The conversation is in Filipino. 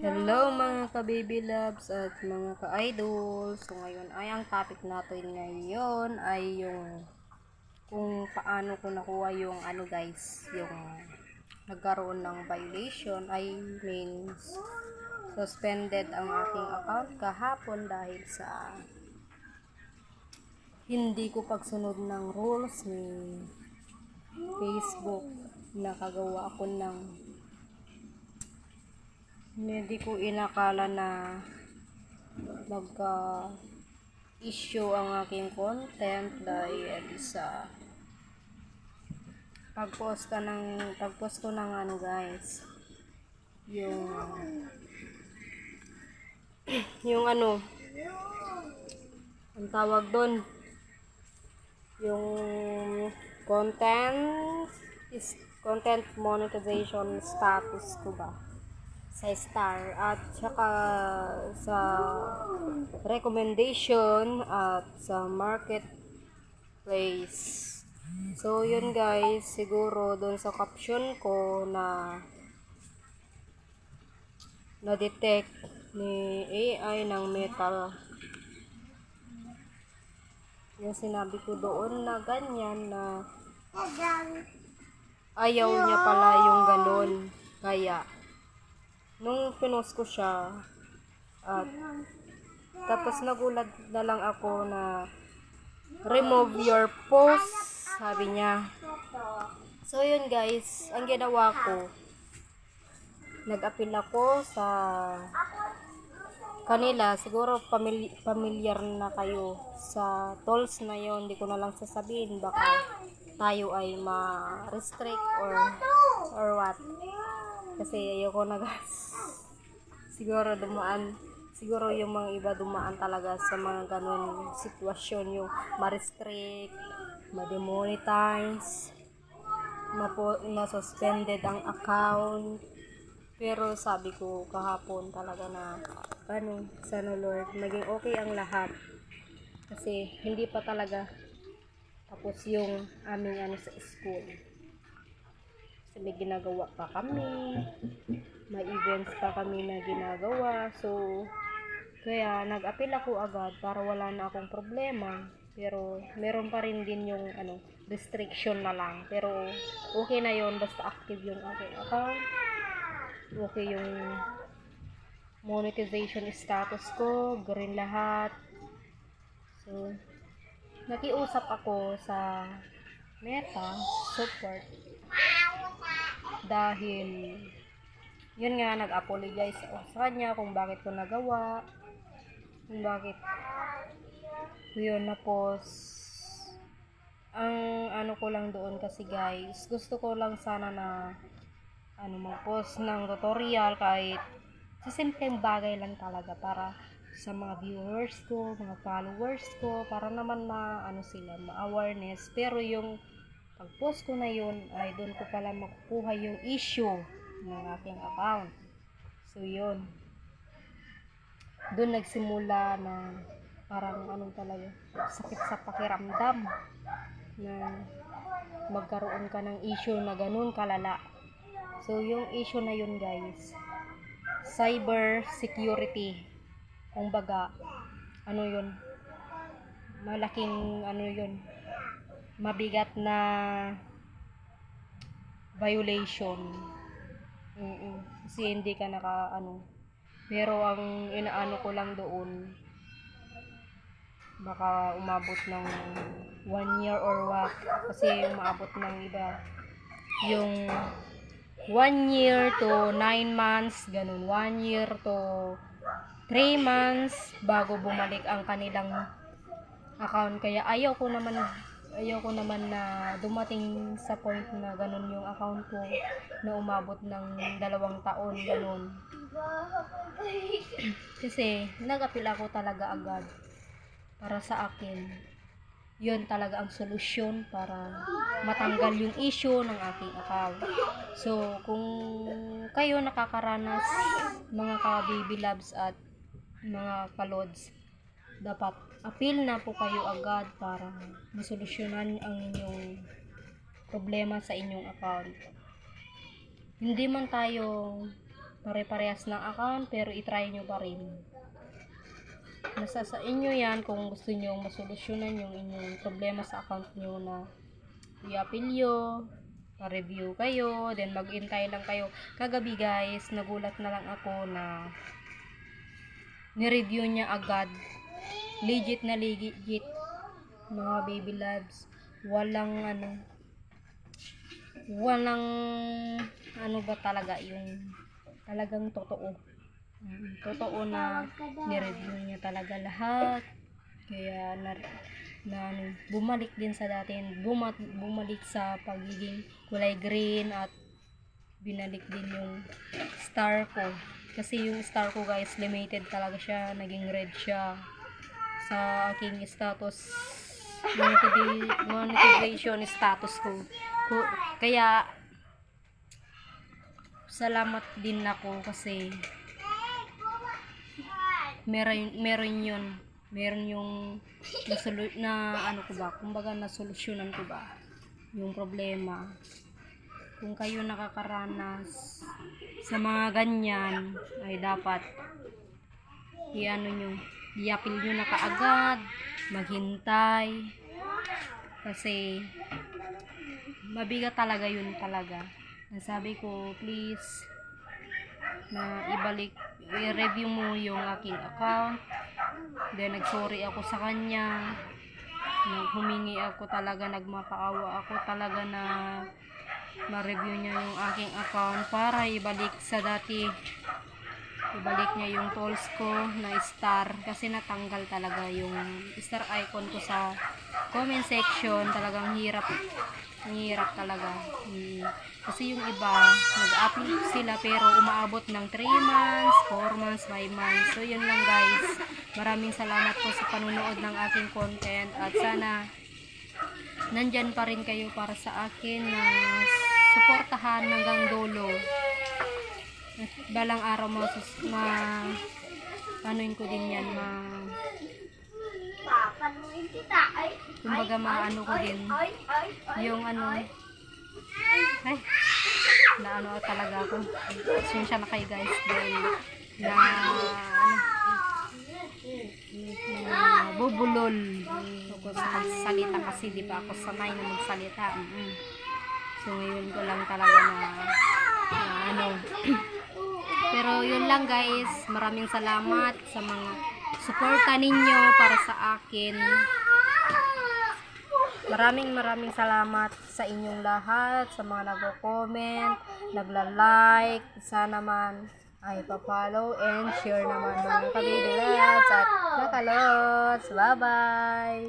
Hello mga ka-baby loves at mga ka-idol. So ngayon ay ang topic natin ngayon ay yung kung paano ko nakuha yung guys, yung nagkaroon ng violation ay means suspended ang aking account kahapon dahil sa hindi ko pagsunod ng rules ni Facebook. Nakagawa ako ng hindi ko inakala na magka-issue ang aking content dahil sa pagpost ko ng guys, yung yung ang tawag doon, yung content monetization status ko ba sa star at saka sa recommendation at sa marketplace. So yun guys, siguro doon sa caption ko na detect ni AI ng metal yung sinabi ko doon na ganyan, na ayaw niya pala yung ganon. Kaya nung pinost ko siya at tapos nagulat na lang ako na remove your post, sabi niya. So yun guys, ang ginawa ko, nag-appeal ako sa kanila. Siguro familiar na kayo sa tolls na yon, hindi ko na lang sasabihin, baka tayo ay ma-restrict or what, kasi ayoko na guys. Siguro yung mga iba dumaan talaga sa mga ganun sitwasyon, yung ma-restrict, ma-demonetize, na-suspended ang account. Pero sabi ko kahapon talaga na sana Lord, maging okay ang lahat. Kasi hindi pa talaga tapos yung aming sa school. Kasi may ginagawa pa kami, may events pa kami na ginagawa. So kaya nag-appeal ako agad para wala na akong problema. Pero meron pa rin din yung restriction na lang. Pero okay na yon, basta active yung aking account. Okay yung monetization status ko, green lahat. So nakiusap ako sa Meta support dahil yun nga, nag-apologize ako sa kanya kung bakit ko nagawa, kung bakit yun na post. Ang ko lang doon kasi guys, gusto ko lang sana na mag-post ng tutorial kahit sa simpleng bagay lang talaga, para sa mga viewers ko, mga followers ko, para naman sila, ma-awareness. Pero yung pag-post ko na yun ay doon ko pala makukuha yung issue ng aking account. So yun, doon nagsimula na parang talaga, sakit sa pakiramdam na magkaroon ka ng issue na ganun kalala. So yung issue na yun guys, cyber security. Kung baga, yun, malaking yun, mabigat na violation. Kasi hindi ka pero ang inaano ko lang doon, baka umabot ng 1 year or what, kasi umabot ng iba yung 1 year to 9 months, ganun, 1 year to 3 months bago bumalik ang kanilang account. Kaya ayaw ko naman na dumating sa point na ganun yung account ko, na umabot ng 2 taon, ganun. Kasi nag-appeal ako talaga agad. Para sa akin, yun talaga ang solusyon para matanggal yung issue ng aking account. So kung kayo nakakaranas, mga ka-baby loves at mga ka-lods, dapat appeal na po kayo agad para masolusyonan ang inyong problema sa inyong account. Hindi man tayo pare-parehas ng account, pero itry nyo pa rin. Nasa sa inyo yan kung gusto nyo masolusyonan yung inyong problema sa account nyo na i-appeal pa-review kayo, then mag-intay lang kayo. Kagabi guys, nagulat na lang ako na ni-review niya agad. Legit na legit, mga baby loves. Walang ba talaga yung talagang totoo. Totoo na ni-review niya talaga lahat. Kaya bumalik din sa dati, bumalik sa pagiging kulay green at binalik din yung star ko. Kasi yung star ko guys, limited talaga siya, naging red siya sa aking status, monetization status ko. Kaya salamat din ako kasi meron yung kumbaga nasolusyonan ko ba yung problema. Kung kayo nakakaranas sa mga ganyan, ay dapat i-appeal nyo na kaagad, maghintay, kasi mabigat talaga yun talaga. Sabi ko, please, na i-review mo yung aking account. Then nagsorry ako sa kanya, humingi ako talaga, nagmakaawa ako talaga na ma-review niya yung aking account para ibalik niya yung tools ko na star, kasi natanggal talaga yung star icon ko sa comment section. Talagang hirap talaga. Kasi yung iba nag-upload sila pero umaabot ng 3 months, 4 months, 5 months. So yun lang guys, maraming salamat po sa panunood ng aking content, at sana nandyan pa rin kayo para sa akin na suportahan hanggang dulo. Balang araw panuin ko din yan, kumbaga ko din yung talaga ako. Pasensya na kayo guys dahil bubulol ako sa magsalita kasi di ba ako sanay na magsalita. So ngayon ko lang talaga pero yun lang guys, maraming salamat sa mga suporta ninyo para sa akin. Maraming salamat sa inyong lahat, sa mga nagko-comment, nagla-like, sana naman ay pa-follow and share naman mga kabibilas at kakalots. Bye bye!